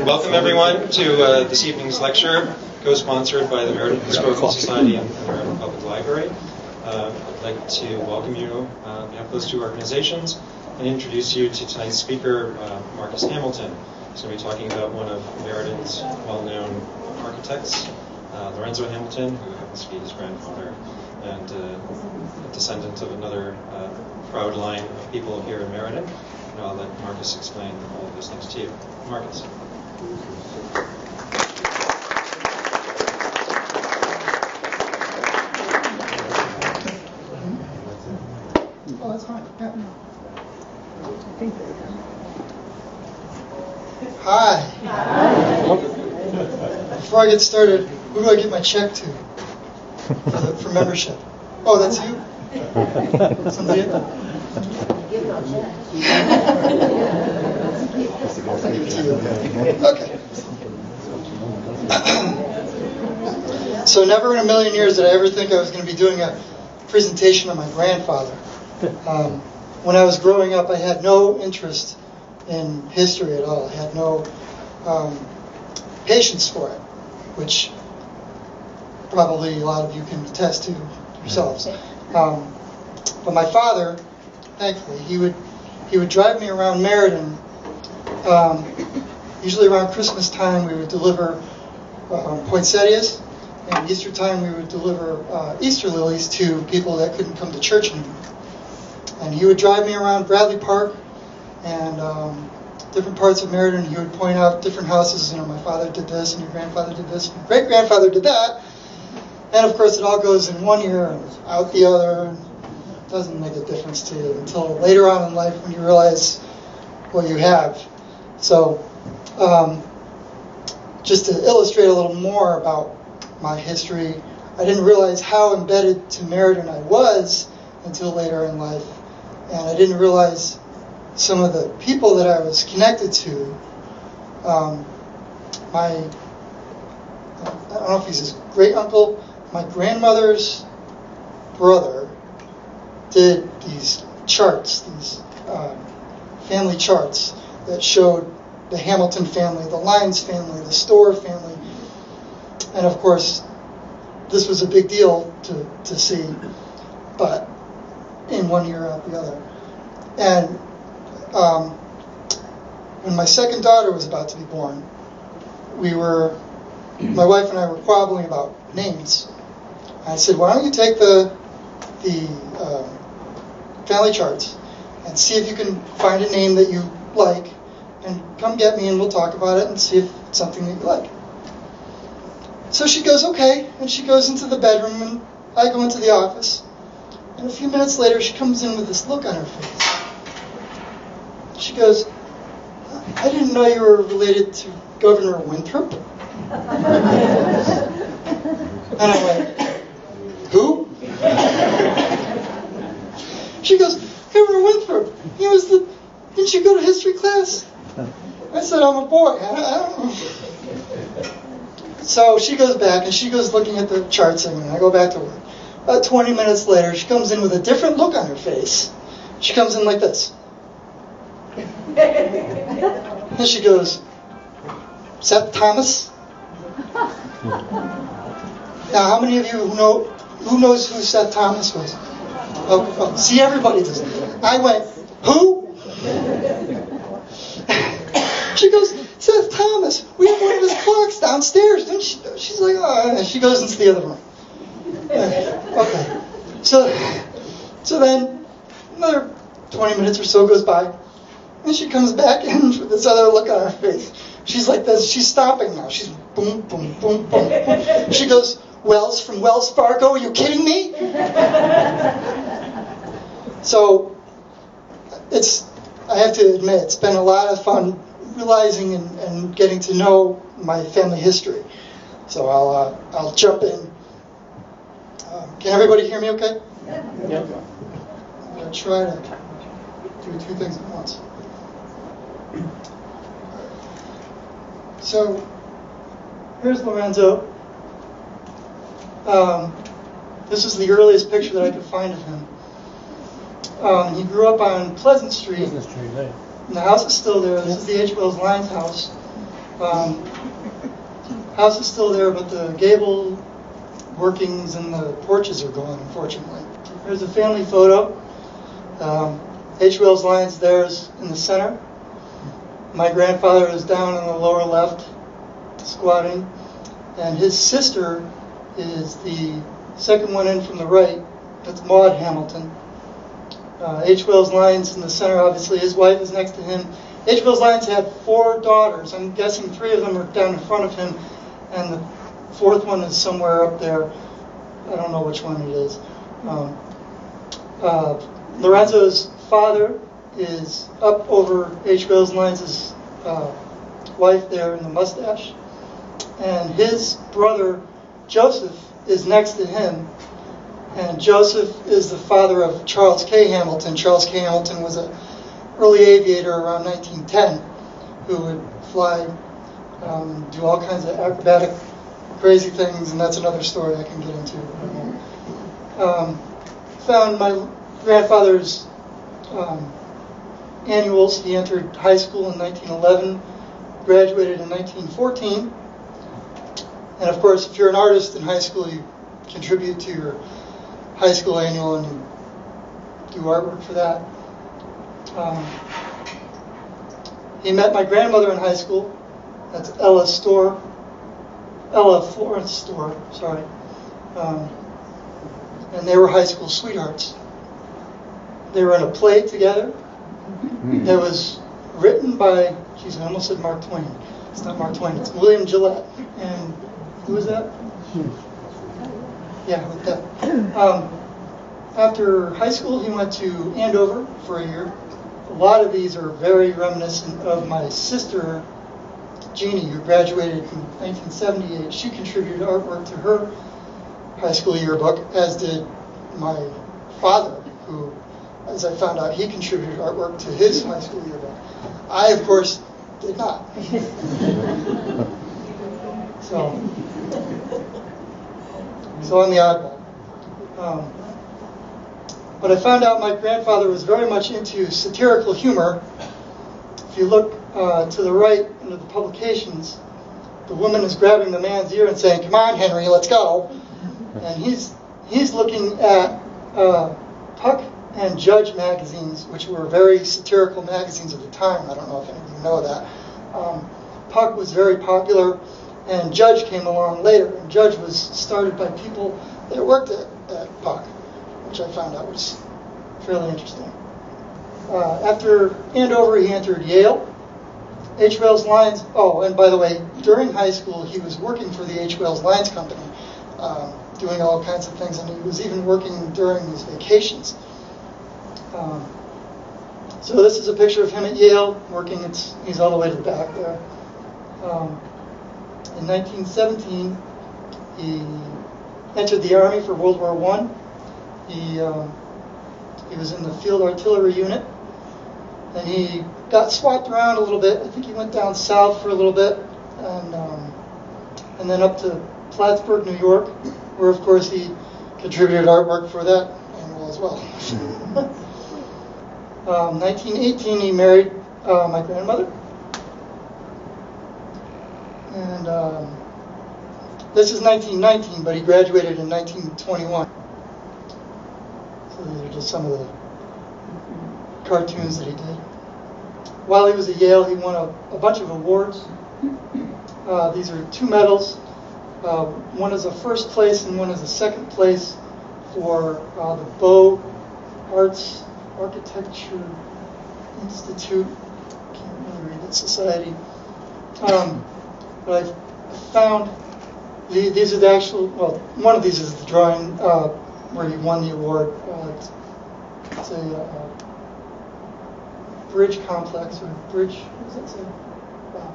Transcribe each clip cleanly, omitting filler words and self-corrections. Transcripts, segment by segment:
Welcome everyone to this evening's lecture, co-sponsored by the Meriden Historical Society and the Meriden Public Library. I'd like to welcome you on behalf of those two organizations and introduce you to tonight's speaker, Marcus Hamilton. He's going to be talking about one of Meriden's well-known architects, Lorenzo Hamilton, who happens to be his grandfather, and a descendant of another proud line of people here in Meriden. And I'll let Marcus explain all of those things to you. Marcus. Oh, that's fine. Yeah. I think they're done. Hi. Before I get started, who do I give my check to for membership? Oh, that's you? Somebody else? I'll give it to you. Okay. So never in a million years did I ever think I was going to be doing a presentation on my grandfather. When I was growing up, I had no interest in history at all. I had no patience for it, which probably a lot of you can attest to yourselves. But my father, thankfully, he would drive me around Meriden. Usually around Christmas time, we would deliver poinsettias, and Easter time, we would deliver Easter lilies to people that couldn't come to church anymore. And he would drive me around Bradley Park and different parts of Meriden. He would point out different houses. You know, my father did this, and your grandfather did this, and your great-grandfather did that. And of course, it all goes in one ear and out the other. It doesn't make a difference to you until later on in life when you realize what you have. So, just to illustrate a little more about my history, I didn't realize how embedded to Meriden I was until later in life. And I didn't realize some of the people that I was connected to. I don't know if he's his great uncle. My grandmother's brother did these charts, these family charts that showed the Hamilton family, the Lyons family, the Storr family. And of course, this was a big deal to see, but in one ear out the other. And when my second daughter was about to be born, my wife and I were quabbling about names. I said, why don't you take the family charts and see if you can find a name that you like, and come get me and we'll talk about it and see if it's something that you like. So she goes, okay, and she goes into the bedroom and I go into the office. And a few minutes later, she comes in with this look on her face. She goes, I didn't know you were related to Governor Winthrop. And I went, who? She goes, Governor Winthrop. Didn't you go to history class? I said, I'm a boy. I don't know. So she goes back and she goes looking at the charts and I go back to work. About 20 minutes later, she comes in with a different look on her face. She comes in like this. And she goes, Seth Thomas? Now, how many of you who knows who Seth Thomas was? Oh, see, everybody does. I went, who? She goes, Seth Thomas. We have one of his clocks downstairs. Didn't she? She's like, oh, and she goes into the other room. Okay. So then another 20 minutes or so goes by, and she comes back in with this other look on her face. She's like this. She's stopping now. She's boom, boom, boom, boom. She goes, Wells from Wells Fargo. Are you kidding me? So I have to admit, it's been a lot of fun realizing and getting to know my family history. So I'll jump in. Can everybody hear me okay? Yeah. I'm going to try to do two things at once. So here's Lorenzo. This is the earliest picture that I could find of him. He grew up on Pleasant Street. And the house is still there. This is the H. Wells Lyons house. House is still there, but the gable workings and the porches are gone, unfortunately. Here's a family photo. H. Wells Lyons there's in the center. My grandfather is down in the lower left, squatting. And his sister is the second one in from the right. That's Maud Hamilton. H. Wells Lyons in the center, obviously. His wife is next to him. H. Wells Lyons had 4 daughters. I'm guessing 3 of them are down in front of him, and the 4th one is somewhere up there. I don't know which one it is. Lorenzo's father is up over H. Wells Lyons' wife there in the mustache. And his brother, Joseph, is next to him. And Joseph is the father of Charles K. Hamilton. Charles K. Hamilton was an early aviator around 1910 who would fly, do all kinds of acrobatic, crazy things, and that's another story I can get into. Found my grandfather's annuals. He entered high school in 1911, graduated in 1914. And of course, if you're an artist in high school, you contribute to your high school annual and you do artwork for that. He met my grandmother in high school. That's Ella Florence Store, sorry. And they were high school sweethearts. They were in a play together that was written by, geez, I almost said Mark Twain. It's not Mark Twain, it's William Gillette. And who was that? Yeah, with that. After high school, he went to Andover for a year. A lot of these are very reminiscent of my sister, Jeannie, who graduated in 1978. She contributed artwork to her high school yearbook, as did my father, who, as I found out, he contributed artwork to his high school yearbook. I, of course, did not. So I'm the oddball. But I found out my grandfather was very much into satirical humor. If you look to the right under the publications, the woman is grabbing the man's ear and saying, "Come on, Henry, let's go." And he's looking at Puck and Judge magazines, which were very satirical magazines at the time. I don't know if any of you know that. Puck was very popular, and Judge came along later. And Judge was started by people that worked at Puck, which I found out was fairly interesting. After Andover, he entered Yale. H. Wells Lyons, oh, and by the way, during high school, he was working for the H. Wells Lyons Company, doing all kinds of things, and he was even working during his vacations. So this is a picture of him at Yale, working. He's all the way to the back there. In 1917, he entered the Army for World War I. He was in the Field Artillery Unit, and he got swapped around a little bit. I think he went down south for a little bit, and then up to Plattsburgh, New York, where, of course, he contributed artwork for that annual as well. 1918, he married my grandmother. And this is 1919, but he graduated in 1921. So these are just some of the cartoons that he did. While he was at Yale, he won a bunch of awards. These are 2 medals. One is a first place and one is a second place for the Beaux Arts Architecture Institute. I can't really read that society. But I found these are the actual, well, one of these is the drawing where he won the award. It's a bridge complex, or bridge, what does that say? Wow.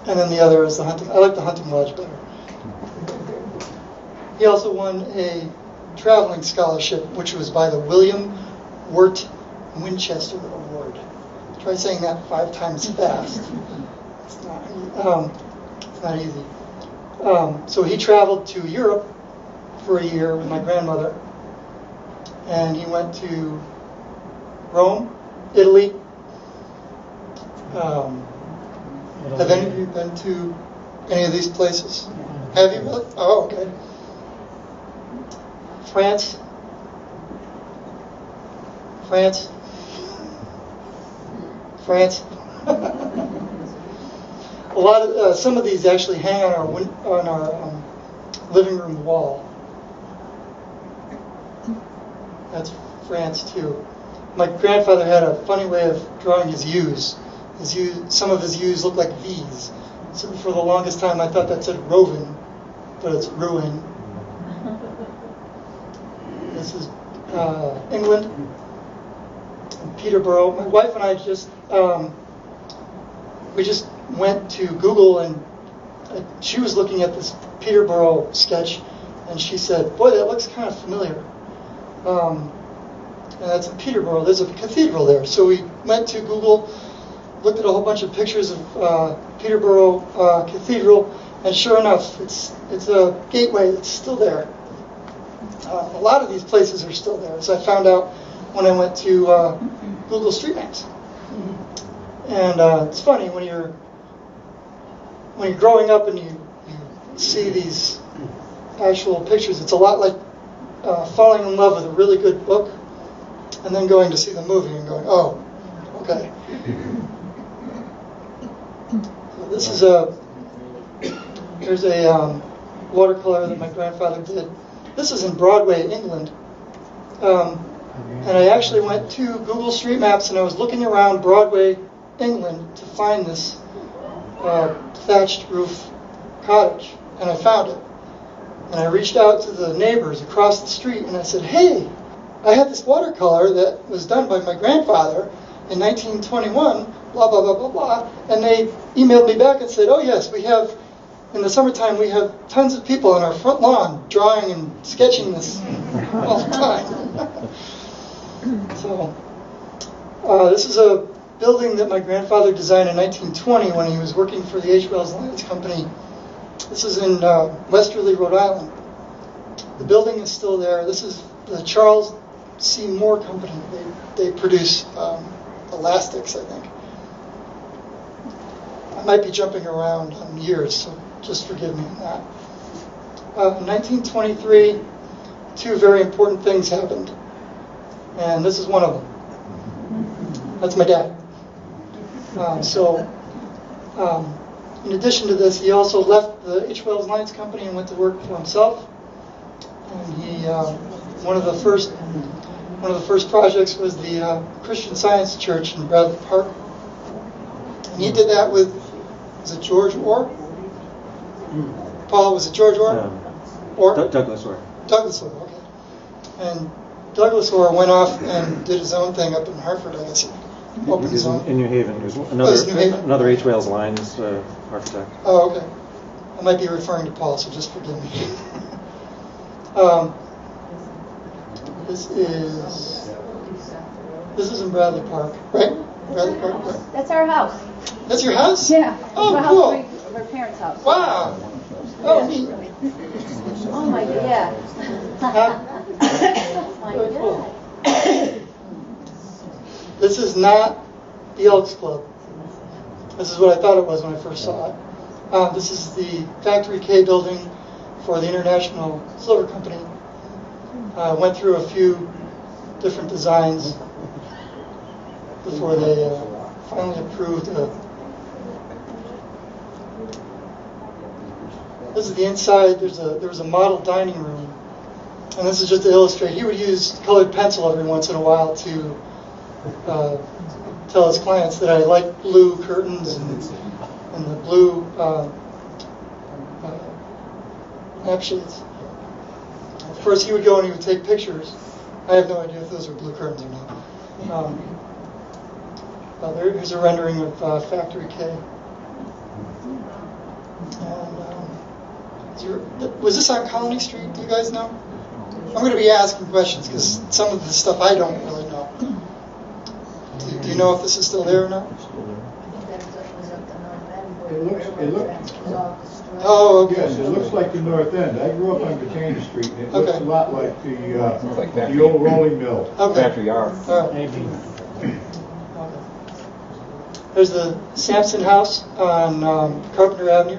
And then the other is the hunting. I like the hunting lodge better. He also won a traveling scholarship, which was by the William Wirt Winchester Award. Try saying that 5 times fast. It's not easy. So he traveled to Europe for a year with my grandmother, and he went to Rome, Italy, Have any of you been to any of these places? Have you really? Oh, okay. France. A lot of some of these actually hang on our living room wall. That's France too. My grandfather had a funny way of drawing his U's. Some of his U's look like V's. So for the longest time, I thought that said Rovin, but it's ruin. This is England, Peterborough. My wife and I we just went to Google, and she was looking at this Peterborough sketch, and she said, "Boy, that looks kind of familiar." And that's in Peterborough. There's a cathedral there. So we went to Google, looked at a whole bunch of pictures of Peterborough Cathedral, and sure enough, it's a gateway that's still there. A lot of these places are still there, as I found out when I went to Google Street Maps. And it's funny when you're growing up and you see these actual pictures. It's a lot like falling in love with a really good book and then going to see the movie and going, "Oh, okay." This is here's a watercolor that my grandfather did. This is in Broadway, England. And I actually went to Google Street Maps and I was looking around Broadway, England to find this thatched roof cottage, and I found it. And I reached out to the neighbors across the street and I said, "Hey, I had this watercolor that was done by my grandfather in 1921, blah, blah, blah, blah, blah." And they emailed me back and said, "Oh yes, we have, in the summertime, we have tons of people on our front lawn drawing and sketching this all the time." So, this is a building that my grandfather designed in 1920 when he was working for the H. Wells Lines Company. This is in Westerly, Rhode Island. The building is still there. This is the Charles C. Moore Company. They produce elastics, I think. I might be jumping around on years, so just forgive me on that. In 1923, two very important things happened, and this is one of them. That's my dad. In addition to this, he also left the H. Wells Lines Company and went to work for himself. And he one of the first projects was the Christian Science Church in Bradley Park. And he did that with, was it George Orr? Paul, was it George Orr? Douglas Orr. Douglas Orr, okay. And Douglas Orr went off and did his own thing up in Hartford, I guess. Opened his own. In New Haven. There's New Haven? another H. Wales Lines architect. Oh, okay. I might be referring to Paul, so just forgive me. This is in Bradley Park, right? Bradley Park, right? That's our house. That's your house? Yeah. Oh, our cool. house, our parents' house. Wow. Oh, neat. Oh my God. Very cool. This is not the Elks Club. This is what I thought it was when I first saw it. This is the Factory K building for the International Silver Company. Went through a few different designs before they finally approved. This is the inside. There was a model dining room, and this is just to illustrate. He would use colored pencil every once in a while to tell his clients that I like blue curtains and the blue lampshades. Of course, he would go and he would take pictures. I have no idea if those are blue curtains or not. Here's a rendering of Factory K. And was this on Colony Street? Do you guys know? I'm going to be asking questions because some of the stuff I don't really know. Do you know if this is still there or not? It looks. Oh, okay. Yes, it looks like the North End. I grew up on Catania Street, and it looks Okay. a lot like the old rolling mill. Okay. Factory R. All right. There's the Sampson House on Carpenter Avenue.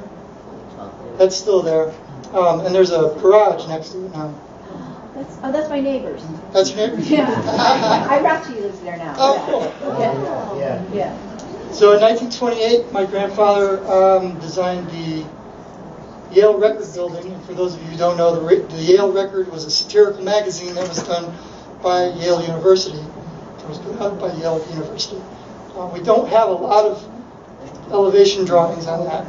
That's still there. And there's a garage next to it now. That's my neighbor's. That's your neighbor? Yeah. Irachi lives there now. Oh, cool. Yeah. So in 1928, my grandfather designed the Yale Record Building. And for those of you who don't know, the Yale Record was a satirical magazine that was done by Yale University. It was put out by Yale University. We don't have a lot of elevation drawings on that.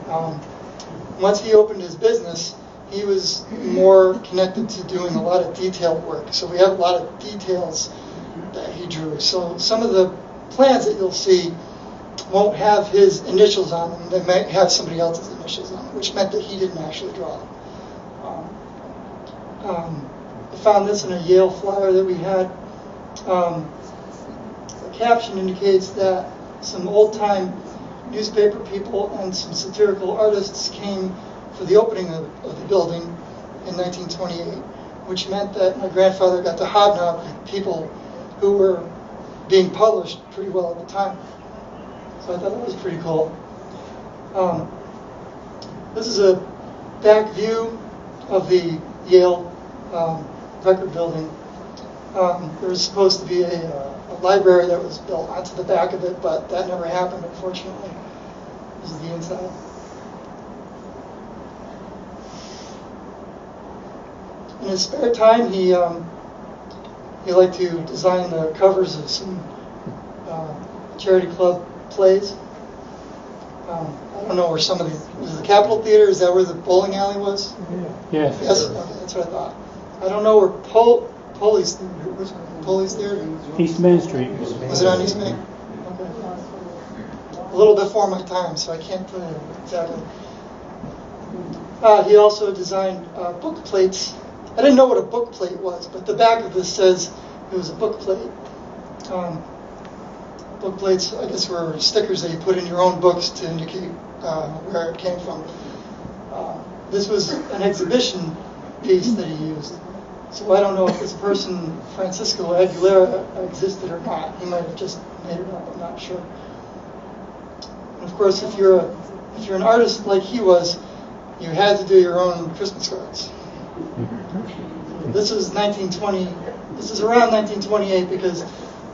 Once he opened his business, he was more connected to doing a lot of detailed work. So we have a lot of details that he drew. So some of the plans that you'll see won't have his initials on them. They might have somebody else's initials on them, which meant that he didn't actually draw them. I found this in a Yale flyer that we had. The caption indicates that some old-time newspaper people and some satirical artists came for the opening of the building in 1928, which meant that my grandfather got to hobnob with people who were being published pretty well at the time. So I thought that was pretty cool. This is a back view of the Yale record building. There was supposed to be a library that was built onto the back of it, but that never happened, unfortunately. This is the inside. In his spare time, he liked to design the covers of some charity club plays. I don't know where some of the... Was it the Capitol Theater? Is that where the bowling alley was? Yes. Yes? Okay, that's what I thought. I don't know where Polly's Theater was. Polly's Theater? East Main Street. Was it on East Main? Okay. A little before my time, so I can't put it exactly. He also designed book plates. I didn't know what a book plate was, but the back of this says it was a book plate. Book plates, I guess, were stickers that you put in your own books to indicate where it came from. This was an exhibition piece that he used. So I don't know if this person, Francisco Aguilera, existed or not. He might have just made it up, I'm not sure. And of course, if you're an artist like he was, you had to do your own Christmas cards. This is 1920. This is around 1928 because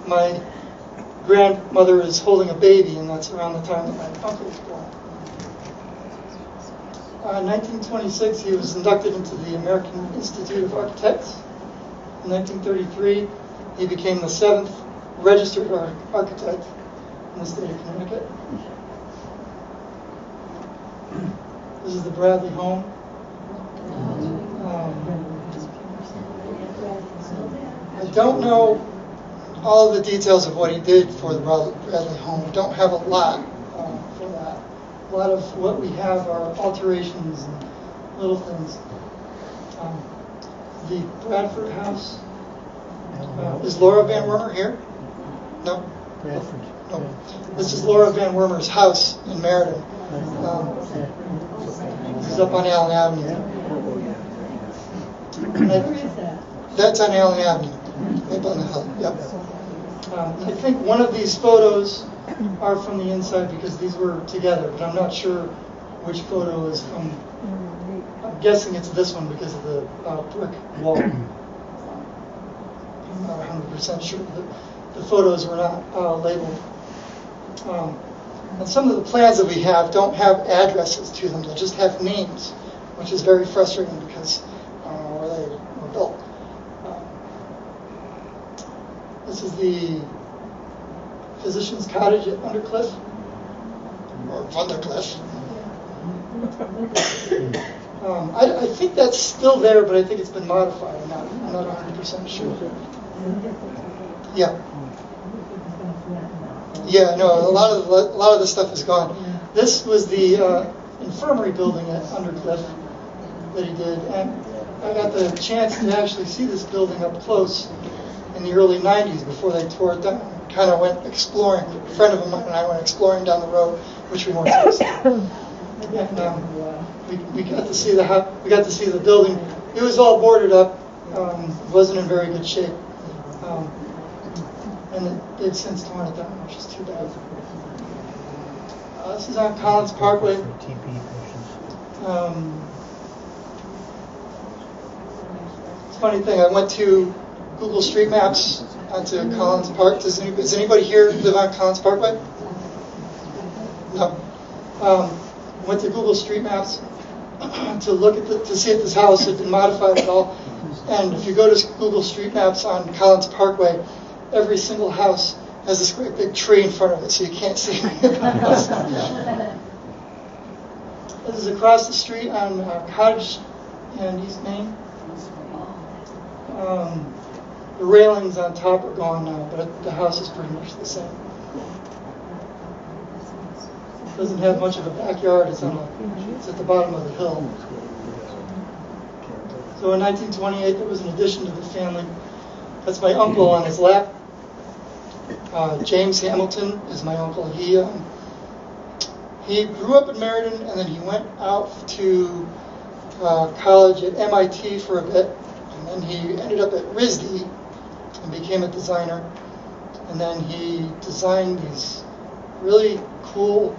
my grandmother is holding a baby, and that's around the time that my uncle was born. In 1926, he was inducted into the American Institute of Architects. In 1933, he became the 7th registered architect in the state of Connecticut. This is the Bradley home. I don't know all of the details of what he did for the Bradley home. We don't have a lot for that. A lot of what we have are alterations and little things. The Bradford house. Is Laura Van Wormer here? No? Bradford. No. This is Laura Van Wormer's house in Meriden. This is up on Allen Avenue. Where is that? That's on Allen Avenue, up on the hill. Yep. I think one of these photos are from the inside because these were together, but I'm not sure which photo is from. I'm guessing it's this one because of the brick wall. I'm not 100% sure. The photos were not labeled. And some of the plans that we have don't have addresses to them. They just have names, which is very frustrating because I don't know where they were built. This is the physician's cottage at Undercliff, or Wundercliff. I think that's still there, but I think it's been modified. I'm not 100% sure. Yeah. Yeah, no, a lot of the stuff is gone. This was the infirmary building at Undercliff that he did, and I got the chance to actually see this building up close in the early 90s before they tore it down. Kind of went exploring. A friend of mine and I went exploring down the road, which we weren't supposed to. And we got to see the building. It was all boarded up. Wasn't in very good shape. And they've since torn it down, which is too bad. This is on Collins Parkway. It's a funny thing. I went to Google Street Maps onto Collins Park. Does anybody here live on Collins Parkway? No. Went to Google Street Maps to look at to see if this house had been modified at all. And if you go to Google Street Maps on Collins Parkway, every single house has this great big tree in front of it, so you can't see any of the house. This is across the street on Cottage and East Main. The railings on top are gone now, but the house is pretty much the same. It doesn't have much of a backyard. It's at the bottom of the hill. So in 1928, there was an addition to the family. That's my uncle on his lap. James Hamilton is my uncle. He grew up in Meriden, and then he went out to college at MIT for a bit, and then he ended up at RISD and became a designer. And then he designed these really cool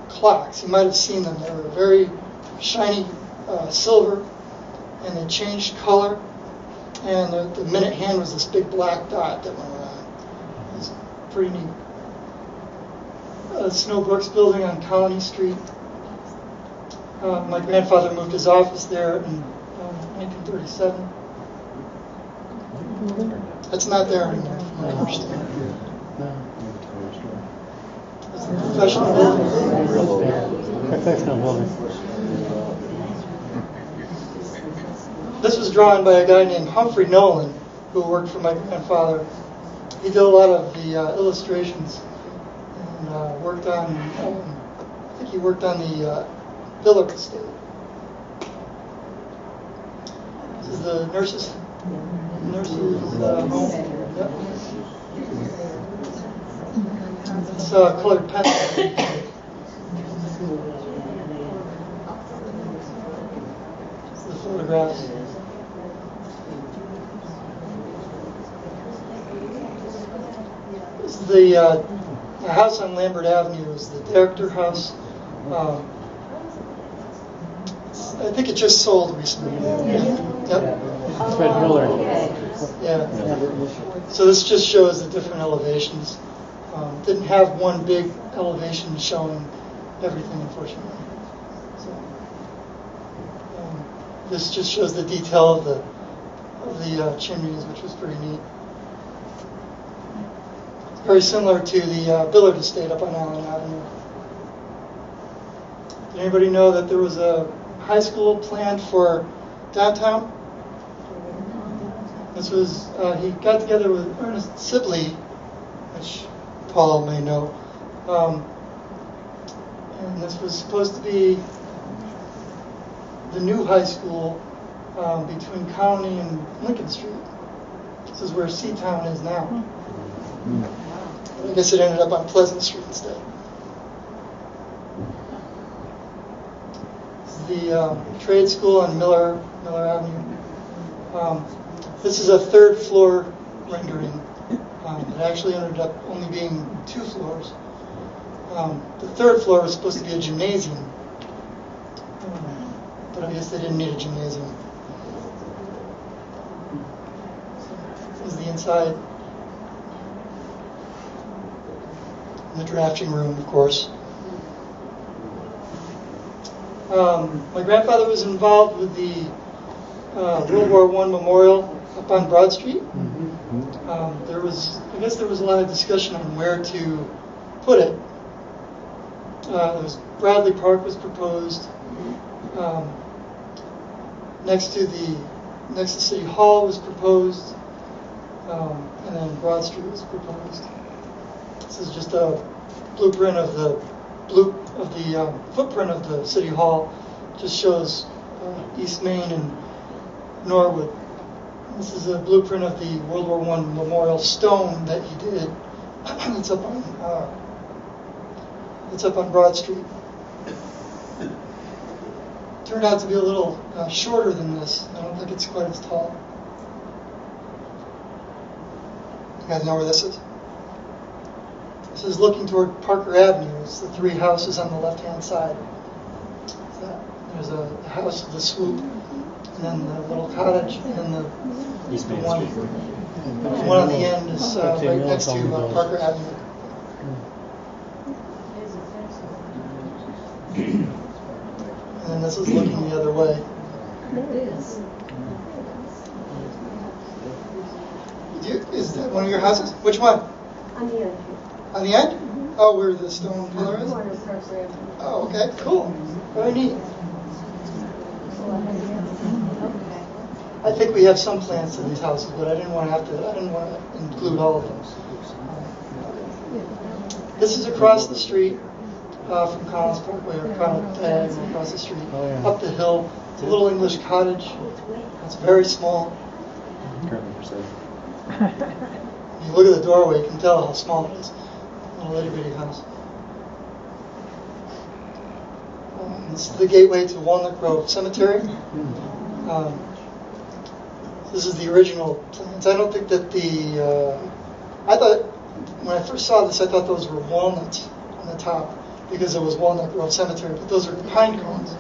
clocks. You might have seen them. They were very shiny silver, and they changed color. And the minute hand was this big black dot that went around. It was pretty neat. Snowbrooks building on Colony Street. My grandfather moved his office there in 1937. That's not there anymore, from what I understand. It's a professional building. Professional building. This was drawn by a guy named Humphrey Nolan, who worked for my grandfather. He did a lot of the illustrations and worked on, I think he worked on the Billard estate. This is the nurse's home. Yep. It's colored pencil. The photographs. This is the house on Lambert Avenue is the Director House. I think it just sold recently. Yep. Fred Miller. Yeah. So this just shows the different elevations. Didn't have one big elevation showing everything, unfortunately. So this just shows the detail of the chimneys, which was pretty neat. It's very similar to the Billard estate up on Allen Avenue. Did anybody know that there was a high school planned for downtown? This was, he got together with Ernest Sibley, which Paul may know. And this was supposed to be the new high school between Colony and Lincoln Street. This is where Seatown is now. I guess it ended up on Pleasant Street instead. This is the trade school on Miller Avenue. This is a third floor rendering. It actually ended up only being 2 floors. The third floor was supposed to be a gymnasium, but I guess they didn't need a gymnasium. This is the inside. And the drafting room, of course. My grandfather was involved with the World War I Memorial up on Broad Street. I guess there was a lot of discussion on where to put it. Bradley Park was proposed. Next to City Hall was proposed, and then Broad Street was proposed. This is just a blueprint of the footprint of the City Hall. Just shows East Main and Norwood. This is a blueprint of the World War I memorial stone that he did. It's up on Broad Street. Turned out to be a little shorter than this. I don't think it's quite as tall. You guys know where this is? This is looking toward Parker Avenue. It's the three houses on the left-hand side. There's a house with a swoop, and then the little cottage, and then the East Main one, Street. the one on the end is right next to Parker Avenue. And then this is looking the other way. Is that one of your houses? Which one? On the end. On the end? Oh, where the stone pillar is? Corner of First Avenue. Oh, okay, cool. Very neat. I think we have some plans to these houses, but I didn't want to include all of them. This is across the street from Collins Parkway, or diagonal across the street, up the hill. It's a little English cottage. It's very small. Currently for sale. If you look at the doorway, you can tell how small it is. A little itty bitty house. This is the gateway to Walnut Grove Cemetery. This is the original plans. I don't think that I thought, when I first saw this, I thought those were walnuts on the top because it was Walnut Grove Cemetery, but those are pine cones.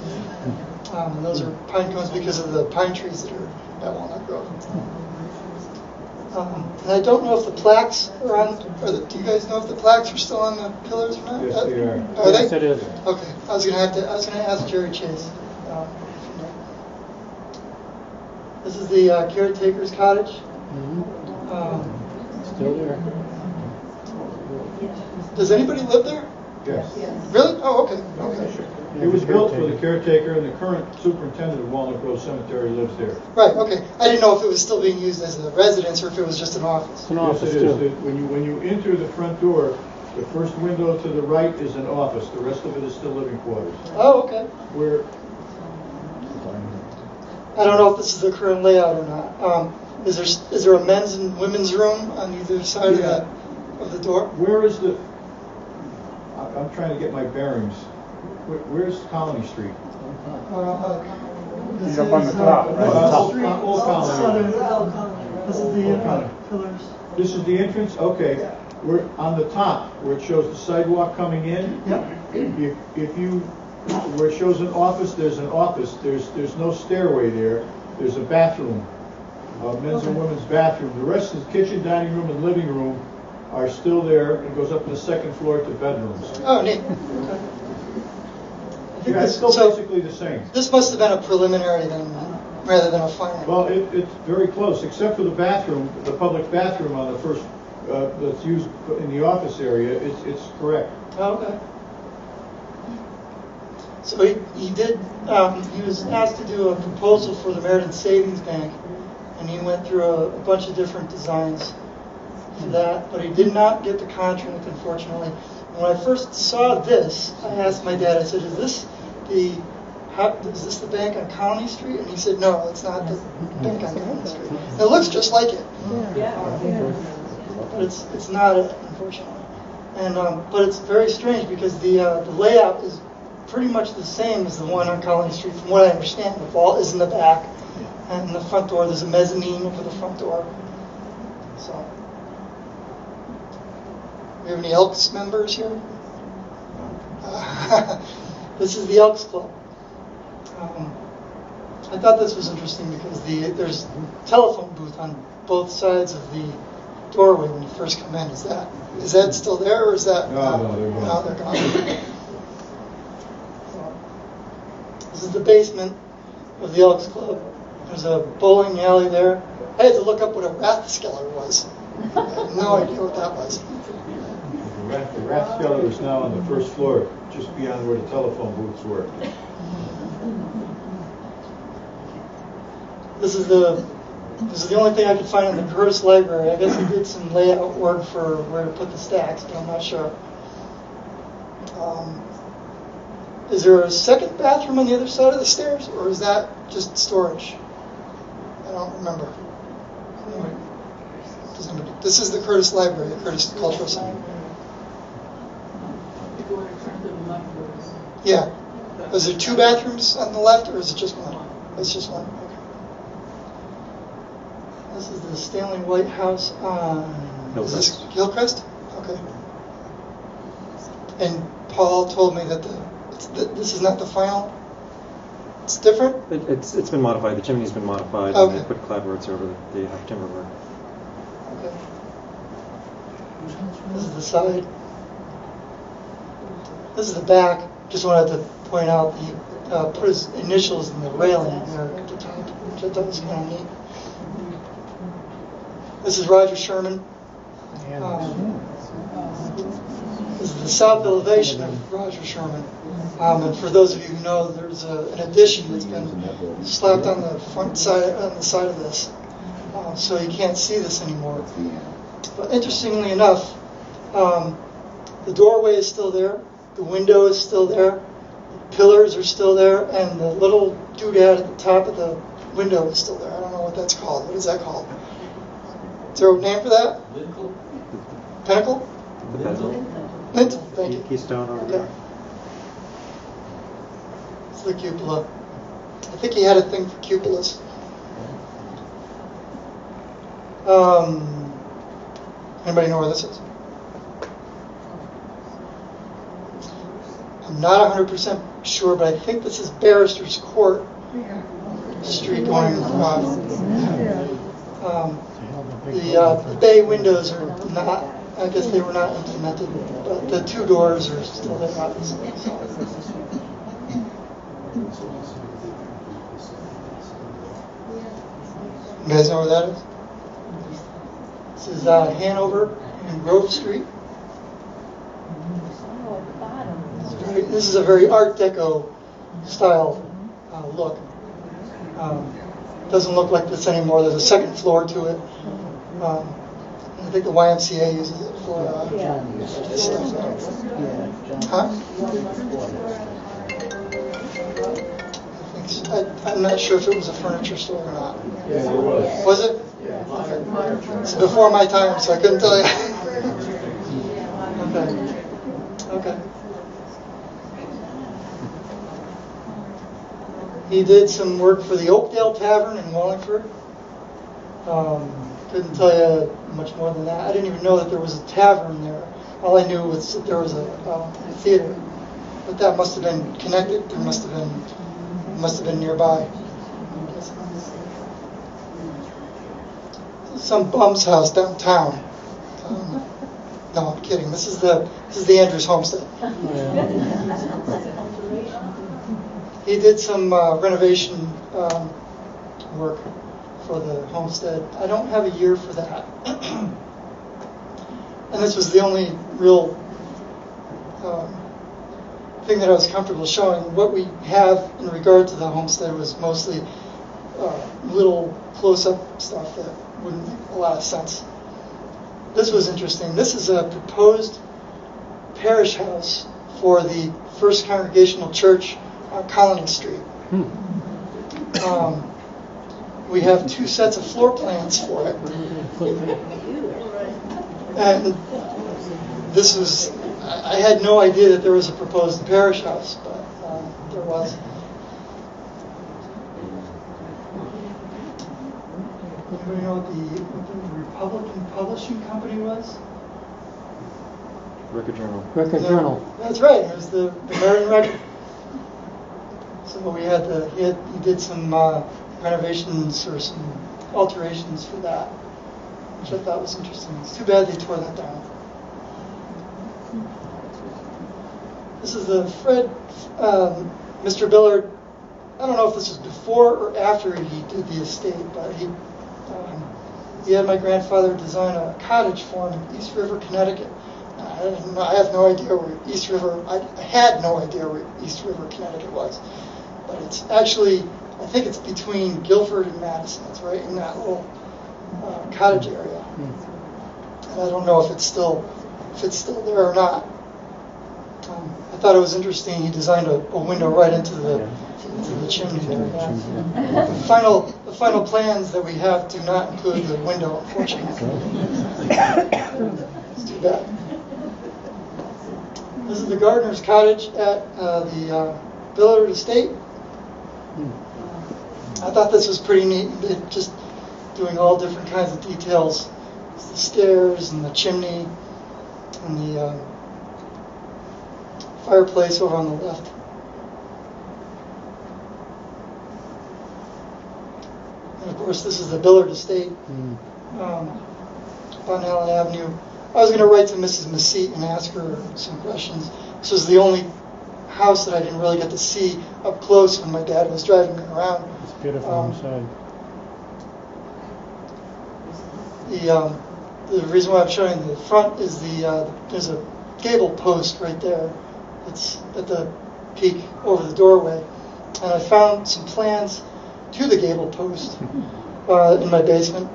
And those are pine cones because of the pine trees that are at Walnut Grove. And I don't know if the plaques are on, do you guys know if the plaques are still on the pillars or not? Yes, they are. Are they? Yes, it is. Okay, I was gonna ask Jerry Chase. This is the caretaker's cottage. Still there. Does anybody live there? Yes. Really? Oh, okay. Okay. It was built for the caretaker, and the current superintendent of Walnut Grove Cemetery lives there. Right. Okay. I didn't know if it was still being used as a residence or if it was just an office. It's an Yes, office it is. too. When you enter the front door, the first window to the right is an office. The rest of it is still living quarters. Oh, okay. Where I don't know if this is the current layout or not. Is there a men's and women's room on either side of the door? where is the? I'm trying to get my bearings. Where's Colony Street? This Up on the top, right? Old Colony. This is the pillars. This is the entrance? Okay. We're on the top where it shows the sidewalk coming in. Yep. If you, where it shows an office, there's an office. There's no stairway there. There's a bathroom, men's and women's bathroom. The rest is kitchen, dining room, and living room are still there. It goes up to the second floor to bedrooms. Oh, neat. Okay. I think Yeah, it's still basically the same. this must have been a preliminary then, rather than a final. Well, it's very close, except for the bathroom, the public bathroom on the first, that's used in the office area. It's correct. Oh, okay. So he did. He was asked to do a proposal for the Meriden Savings Bank, and he went through a bunch of different designs for that, but he did not get the contract, unfortunately. And when I first saw this, I asked my dad. I said, "Is this the bank on Colony Street?" And he said, "No, it's not the bank on Colony Street." And it looks just like it, but it's not it, unfortunately. And but it's very strange because the layout is pretty much the same as the one on Colony Street, from what I understand. The vault is in the back, and in the front door there's a mezzanine over the front door. So, we have any Elks members here? This is the Elks Club. I thought this was interesting because there's a telephone booth on both sides of the doorway when you first come in. Is that still there, or is that? No, they're gone. No, they're gone. This is the basement of the Elks Club. There's a bowling alley there. I had to look up what a rathskeller was. I had no idea what that was. The Rathskeller is now on the first floor, just beyond where the telephone booths were. This is the only thing I could find in the Curtis Library. I guess he did some layout work for where to put the stacks, but I'm not sure. Is there a second bathroom on the other side of the stairs, or is that just storage? I don't remember. Anyway, this is the Curtis Library, the Curtis Cultural Center. Yeah. Is there two bathrooms on the left, or is it just one? It's just one. Okay. This is the Stanley White House on Hillcrest. Hillcrest? Okay. And Paul told me that this is not the final. It's different. It's been modified. The chimney's been modified, Okay. and they put clapboards over the timber work. Okay. This is the side. This is the back. Just wanted to point out he put his initials in the railing there at the top, which I thought was kind of neat. This is Roger Sherman. This is the south elevation of Roger Sherman. And for those of you who know, there's an addition that's been slapped on the front side, on the side of this, so you can't see this anymore. But interestingly enough, the doorway is still there, the window is still there, the pillars are still there, and the little doodad at the top of the window is still there. I don't know what that's called. What is that called? Is there a name for that? Pinnacle? The bezel. Lintel, thank you. Keystone over Okay. there. It's the cupola. I think he had a thing for cupolas. Anybody know where this is? I'm not 100% sure, but I think this is Barrister's Court Street going across. The bay windows are not, I guess they were not implemented, but the two doors are still there, obviously. You guys know where that is? This is Hanover and Grove Street. This is a very Art Deco style look. Doesn't look like this anymore. There's a second floor to it. I think the YMCA uses it for this stuff. Huh? I'm not sure if it was a furniture store or not. Yeah, it was. Was it? Okay. It's before my time, so I couldn't tell you. Okay. He did some work for the Oakdale Tavern in Wallingford. Couldn't tell you much more than that. I didn't even know that there was a tavern there. All I knew was that there was a theater. But that must have been connected. There must have been nearby. Some bum's house downtown. No, I'm kidding. This is the Andrews Homestead. He did some renovation work for the homestead. I don't have a year for that. And this was the only real thing that I was comfortable showing. What we have in regard to the homestead was mostly little close-up stuff that wouldn't make a lot of sense. This was interesting. This is a proposed parish house for the First Congregational Church on Colony Street. We have 2 sets of floor plans for it. And this was, I had no idea that there was a proposed parish house, but there was. Anybody know what the Republican Publishing Company was? Record Journal. Record Journal. That's right. It was the Meriden Record. So we had he did some renovations or some alterations for that, which I thought was interesting. It's too bad they tore that down. This is the Mr. Billard. I don't know if this was before or after he did the estate, but he had my grandfather design a cottage for him in East River, Connecticut. I have no idea where East River. I had no idea where East River, Connecticut was, but it's actually, I think it's between Guilford and Madison. It's right in that little cottage area. And I don't know if it's still there or not. I thought it was interesting. He designed a window right into the chimney there. Yeah. The final plans that we have do not include the window, unfortunately. It's too bad. This is the gardener's cottage at the Billard Estate. I thought this was pretty neat. Just doing all different kinds of details. The stairs and the chimney and the fireplace over on the left. And of course, this is the Billard Estate on Allen Avenue. I was going to write to Mrs. Mesite and ask her some questions. This was the only house that I didn't really get to see up close when my dad was driving me around. It's beautiful inside. The reason why I'm showing the front is there's a gable post right there. It's at the peak over the doorway. And I found some plans to the gable post in my basement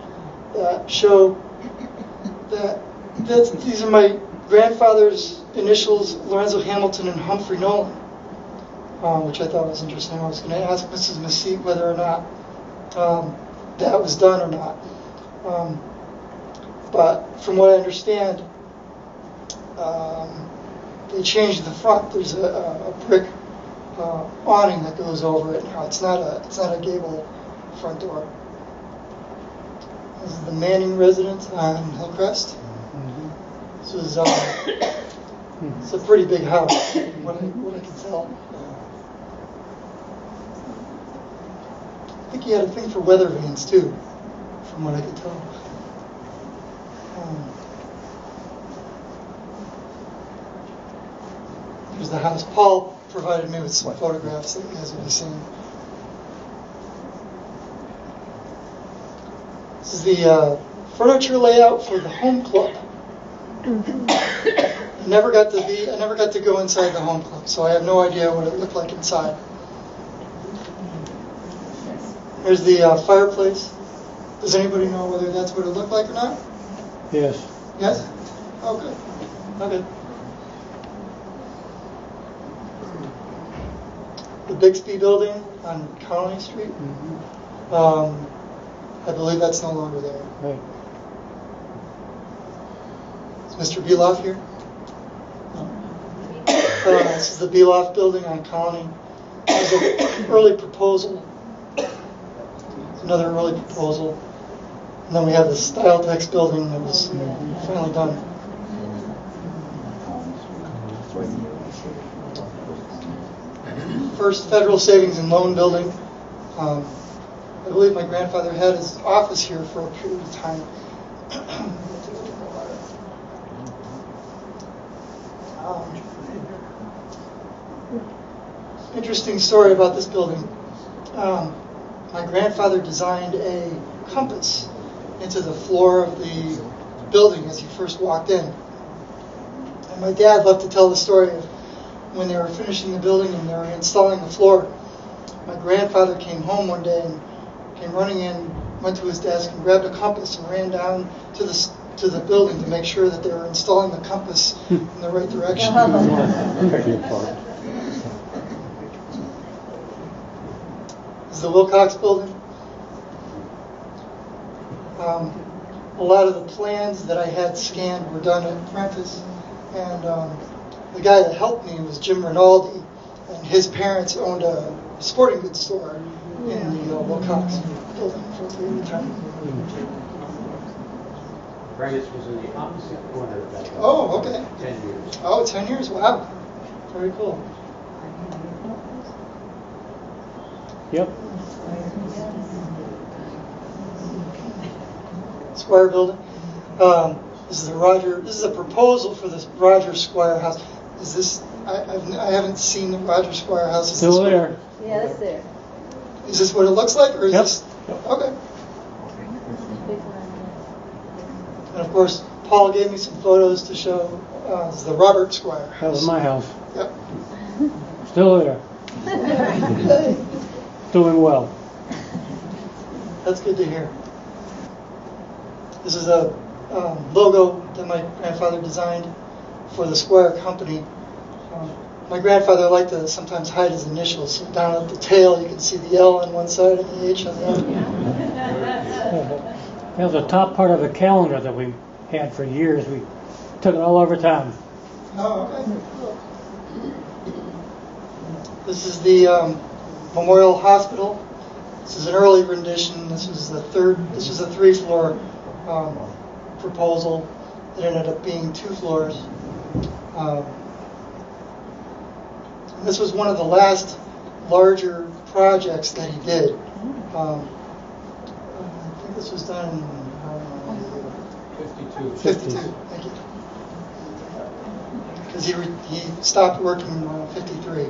that show that these are my grandfather's initials, Lorenzo Hamilton and Humphrey Nolan, which I thought was interesting. I was going to ask Mrs. Mesite whether or not that was done or not. But from what I understand, they changed the front. There's a brick awning that goes over it now. It's not a gable front door. This is the Manning residence on Hillcrest. This was it's a pretty big house, what I can tell. I think he had a thing for weather vanes too, from what I could tell. Here's the house. Paul provided me with some photographs that you guys will be seeing. This is the furniture layout for the home club. I never got to go inside the home club, so I have no idea what it looked like inside. Here's the fireplace. Does anybody know whether that's what it looked like or not? Yes. Yes? Oh, good. Okay. The Bixby building on Colony Street. I believe that's no longer there. Right. Is Mr. Beloff here? This is the Beloff building on Colony. There's an early proposal. Another early proposal. And then we have the Styletex building that was finally done. First Federal Savings and Loan building. I believe my grandfather had his office here for a period of time. Interesting story about this building. My grandfather designed a compass into the floor of the building as you first walked in. And my dad loved to tell the story of when they were finishing the building and they were installing the floor. My grandfather came home one day and came running in, went to his desk and grabbed a compass and ran down to the building to make sure that they were installing the compass in the right direction. This is the Wilcox building. A lot of the plans that I had scanned were done at Prentice, and the guy that helped me was Jim Rinaldi, and his parents owned a sporting goods store in the Wilcox building for a period of time. Prentice was in the opposite corner of that. Oh, okay. 10 years. Oh, 10 years, wow. Very cool. Yep. Squire building. This is a proposal for this Roger Squire house. Is this? I haven't seen the Roger Squire house. Is Still this there. Yeah, that's there. Is this what it looks like, or is Yep. this? Okay. And of course, Paul gave me some photos to show. This is the Robert Squire house. That was my house. Yep. Still there. Doing well. That's good to hear. This is a logo that my grandfather designed for the Squire Company. My grandfather liked to sometimes hide his initials, so down at the tail you can see the L on one side and the H on the other. That was the top part of a calendar that we had for years. We took it all over town. Oh, okay. This is the Memorial Hospital. This is an early rendition. This was a 3-floor proposal. It ended up being 2 floors. This was one of the last larger projects that he did. I think this was done in 52. Thank you. Because he stopped working in 53.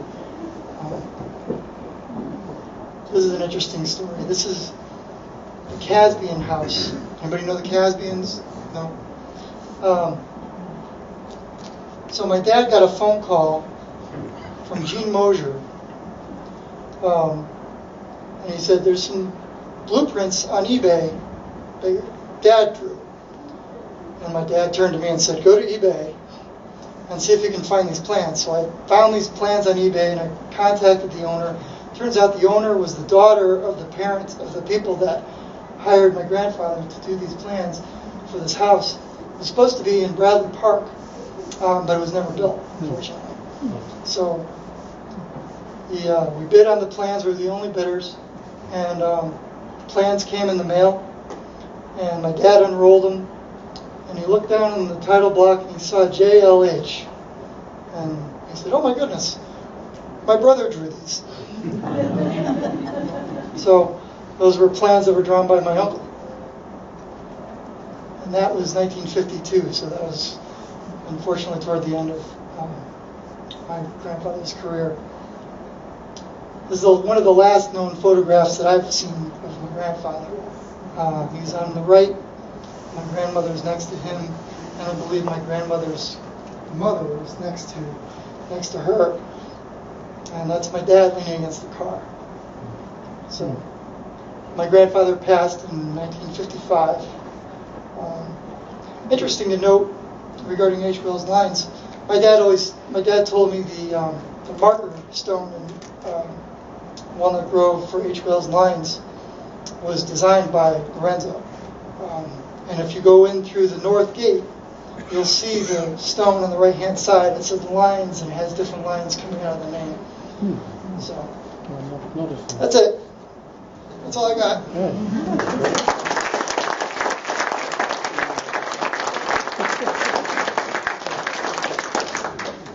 This is an interesting story. This is the Casbian house. Anybody know the Casbians? No? So my dad got a phone call from Gene Mosier. And he said, there's some blueprints on eBay that your dad drew. And my dad turned to me and said, go to eBay and see if you can find these plans. So I found these plans on eBay and I contacted the owner. Turns out the owner was the daughter of the parents of the people that hired my grandfather to do these plans for this house. It was supposed to be in Bradley Park, but it was never built, unfortunately. So we bid on the plans. We were the only bidders. And plans came in the mail. And my dad unrolled them. And he looked down in the title block and he saw JLH. And he said, oh my goodness, my brother drew these. So those were plans that were drawn by my uncle. And that was 1952, so that was unfortunately toward the end of my grandfather's career. This is one of the last known photographs that I've seen of my grandfather. He's on the right. My grandmother's next to him, and I believe my grandmother's mother was next to her. And that's my dad leaning against the car. So my grandfather passed in 1955. Interesting to note regarding H. Wells lines. My dad told me the marker stone in Walnut Grove for H. Wells lines was designed by Lorenzo. And if you go in through the north gate, you'll see the stone on the right-hand side. It says lines, and it has different lines coming out of the name. So that's it. That's all I got.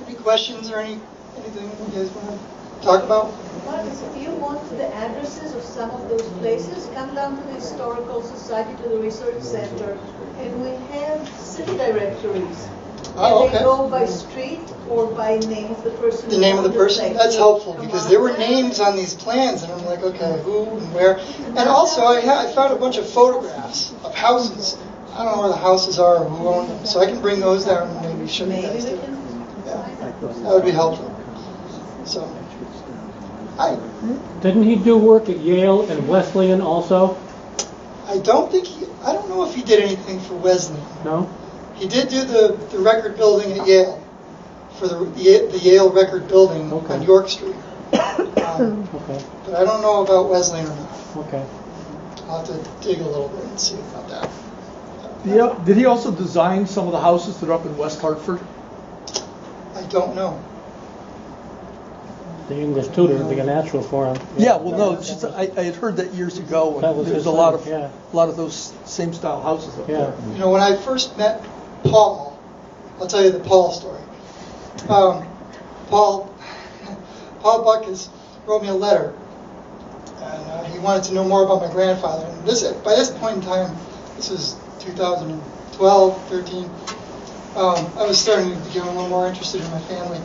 Any questions or anything you guys want to talk about? Marcus, if you want the addresses of some of those places, come down to the Historical Society, to the Research Center, and we have city directories. Oh, and they okay. go by street or by name of the person. The name of the person? place. That's helpful because there were names on these plans, and I'm like, okay, who and where? And also, I found a bunch of photographs of houses. I don't know where the houses are or who owned them, so I can bring those down and maybe show you Maybe guys we too. can. Yeah, that would be helpful. So, Didn't he do work at Yale and Wesleyan also? I don't know if he did anything for Wesleyan. No? He did do the record building at Yale, for the Yale record building Okay. on York Street. Okay. But I don't know about Wesleyan or not. Okay. I'll have to dig a little bit and see about that. Did he also design some of the houses that are up in West Hartford? I don't know. The English tutor would be a natural for him. Yeah, well, no, it's just, I had heard that years ago. That was There's his a lot thing, of yeah. those same style houses up Yeah. there. You know, when I first met Paul, I'll tell you the Paul story. Paul Buckus wrote me a letter, and he wanted to know more about my grandfather. And by this point in time, this was 2012, 13. I was starting to become a little more interested in my family.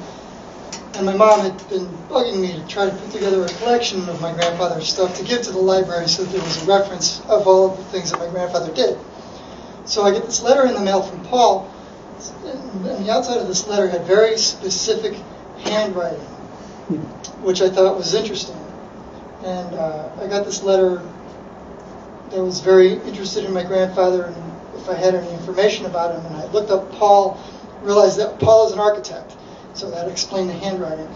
And my mom had been bugging me to try to put together a collection of my grandfather's stuff to give to the library so that there was a reference of all of the things that my grandfather did. So I get this letter in the mail from Paul, and the outside of this letter had very specific handwriting, which I thought was interesting. And I got this letter that was very interested in my grandfather and if I had any information about him. And I looked up Paul, realized that Paul is an architect. So that explained the handwriting.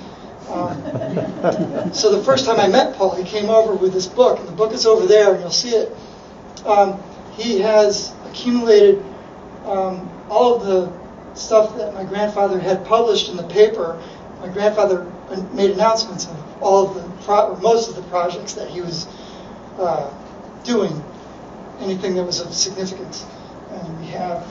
So the first time I met Paul, he came over with this book, and the book is over there, and you'll see it. He has accumulated all of the stuff that my grandfather had published in the paper. My grandfather made announcements of all of most of the projects that he was doing, anything that was of significance. And we have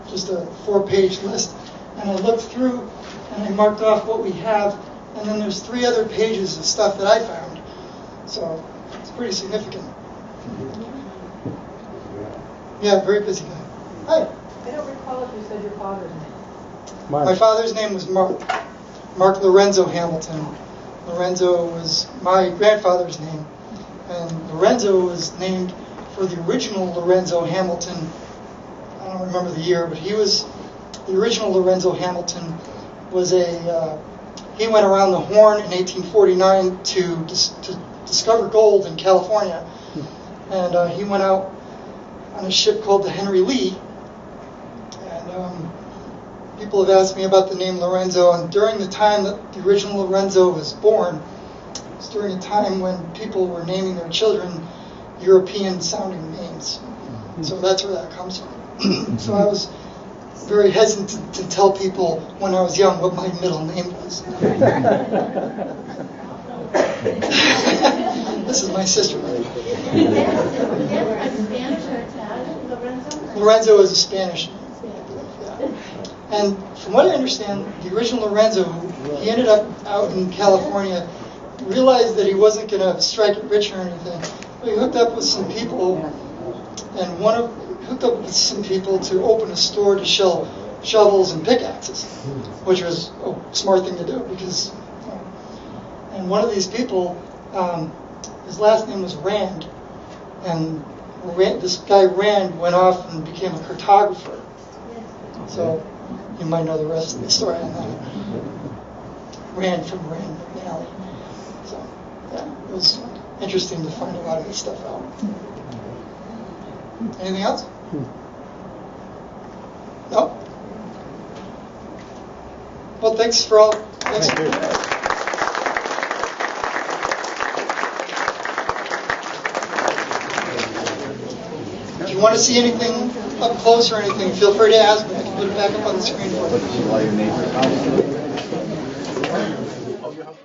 just a 4-page list. And I looked through and I marked off what we have And then there's 3 other pages of stuff that I found. So it's pretty significant. Yeah, very busy guy. Hi. I don't recall if you said your father's name. My father's name was Mark Lorenzo Hamilton. Lorenzo was my grandfather's name. And Lorenzo was named for the original Lorenzo Hamilton. I don't remember the year, but the original Lorenzo Hamilton was he went around the Horn in 1849 to discover gold in California. And he went out on a ship called the Henry Lee. And people have asked me about the name Lorenzo, and during the time that the original Lorenzo was born, it was during a time when people were naming their children European-sounding names. So that's where that comes from. So I was very hesitant to tell people when I was young what my middle name was. This is my sister. Lorenzo is a Spanish name. And from what I understand, the original Lorenzo, he ended up out in California, realized that he wasn't going to strike it rich or anything. But he hooked up with some people, and to open a store to sell shovels and pickaxes, which was a smart thing to do because. And one of these people, his last name was Rand, and this guy Rand went off and became a cartographer. So you might know the rest of the story on that. Rand from Rand McNally. So yeah, it was interesting to find a lot of this stuff out. Anything else? No? Well, thanks for all. Thanks. If you want to see anything up close or anything, feel free to ask me. I can put it back up on the screen for you.